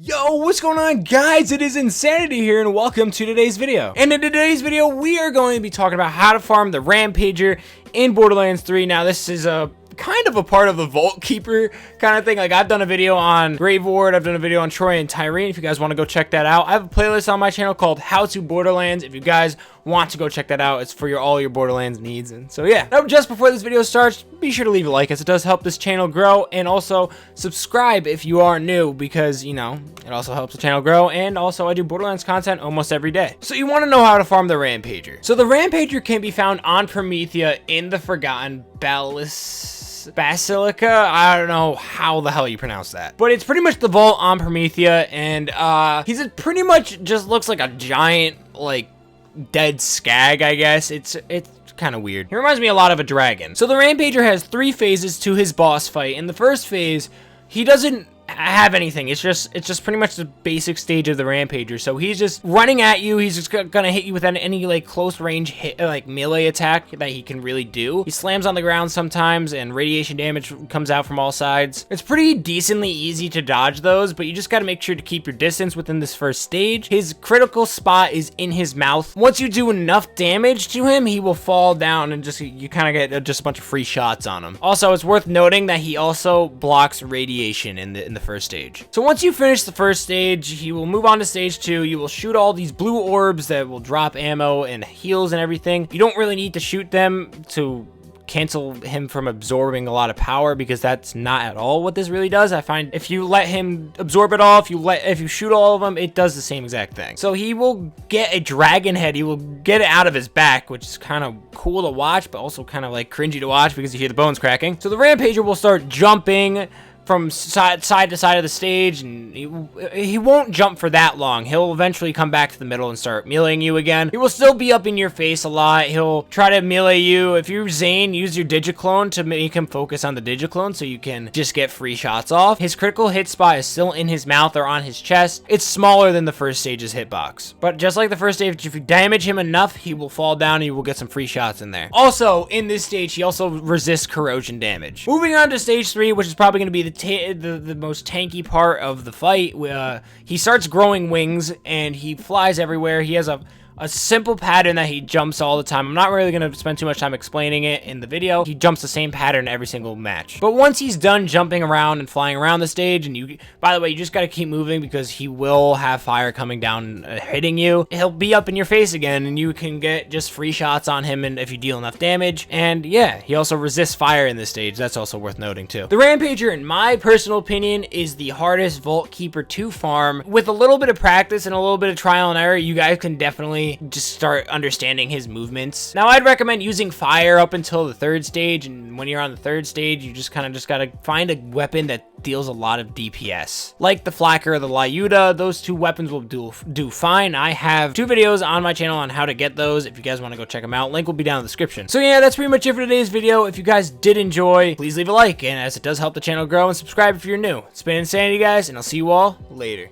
Yo, what's going on, guys? It is Insanity here, and welcome to today's video. And in today's video, we are going to be talking about how to farm the Rampager in Borderlands 3. Now, this is a kind of a part of the Vault Keeper kind of thing. Like, I've done a video on Grave Ward, I've done a video on Troy and Tyrene. If you guys want to go check that out, I have a playlist on my channel called How to Borderlands. If you guys want to go check that out, it's for all your Borderlands needs. And so yeah, now just before this video starts, be sure to leave a like, as it does help this channel grow, and also subscribe if you are new, because, you know, it also helps the channel grow. And also, I do Borderlands content almost every day. So you want to know how to farm the Rampager. So the Rampager can be found on Promethea in the Forgotten Basilica. I don't know how the hell you pronounce that, but it's pretty much the vault on Promethea, and he's pretty much just looks like a giant, like, dead skag, I guess. It's kind of weird. He reminds me a lot of a dragon. So the Rampager has 3 phases to his boss fight. In the first phase, he doesn't have anything. It's just pretty much the basic stage of the Rampager. So he's just running at you. He's just gonna hit you with any like close range hit, like melee attack that he can really do. He slams on the ground sometimes, and radiation damage comes out from all sides. It's pretty decently easy to dodge those, but you just gotta make sure to keep your distance within this first stage. His critical spot is in his mouth. Once you do enough damage to him, he will fall down, and you kind of get just a bunch of free shots on him. Also, it's worth noting that he also blocks radiation in the first stage. So once you finish the first stage, he will move on to stage 2. You will shoot all these blue orbs that will drop ammo and heals and everything. You don't really need to shoot them to cancel him from absorbing a lot of power, because that's not at all what this really does. I find if you let him absorb it all, if you shoot all of them, it does the same exact thing. So he will get a dragon head. He will get it out of his back, which is kind of cool to watch, but also kind of like cringy to watch because you hear the bones cracking. So the Rampager will start jumping from side to side of the stage, and he won't jump for that long. He'll eventually come back to the middle and start meleeing you again. He will still be up in your face a lot. He'll try to melee you. If you're Zane, use your Digiclone to make him focus on the Digiclone so you can just get free shots off. His critical hit spot is still in his mouth or on his chest. It's smaller than the first stage's hitbox, but just like the first stage, if you damage him enough, he will fall down and you will get some free shots in there. Also, in this stage, he also resists corrosion damage. Moving on to stage 3, which is probably going to be the most tanky part of the fight. He starts growing wings and he flies everywhere. He has a simple pattern that he jumps all the time. I'm not really going to spend too much time explaining it in the video. He jumps the same pattern every single match. But once he's done jumping around and flying around the stage, and by the way, you just got to keep moving because he will have fire coming down, hitting you. He'll be up in your face again, and you can get just free shots on him, and if you deal enough damage. And yeah, he also resists fire in this stage. That's also worth noting too. The Rampager, in my personal opinion, is the hardest Vault Keeper to farm. With a little bit of practice and a little bit of trial and error, you guys can definitely just start understanding his movements. Now, I'd recommend using fire up until the 3rd stage, and when you're on the 3rd stage, you just gotta find a weapon that deals a lot of DPS. Like the Flacker or the Lyuda, those 2 weapons will do fine. I have 2 videos on my channel on how to get those. If you guys want to go check them out, link will be down in the description. So yeah, that's pretty much it for today's video. If you guys did enjoy, please leave a like, and as it does help the channel grow, and subscribe if you're new. It's been Insanity, guys, and I'll see you all later.